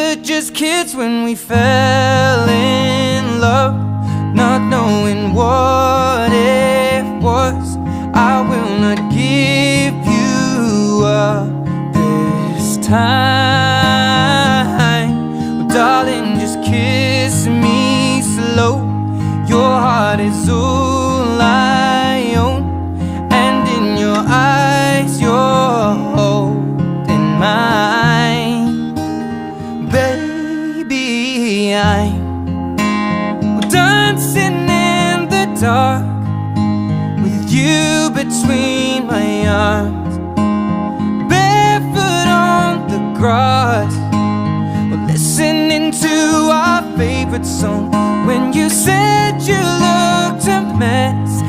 were just kids when we fell in love, not knowing what it was. I will not give you up this time. Well, darling, just kiss me slow. Your heart is all I own, and in your eyes you're holding mine. Baby, I'm dancing in the dark with you between my arms, barefoot on the grass. We're listening to our favorite song when you said you looked a mess.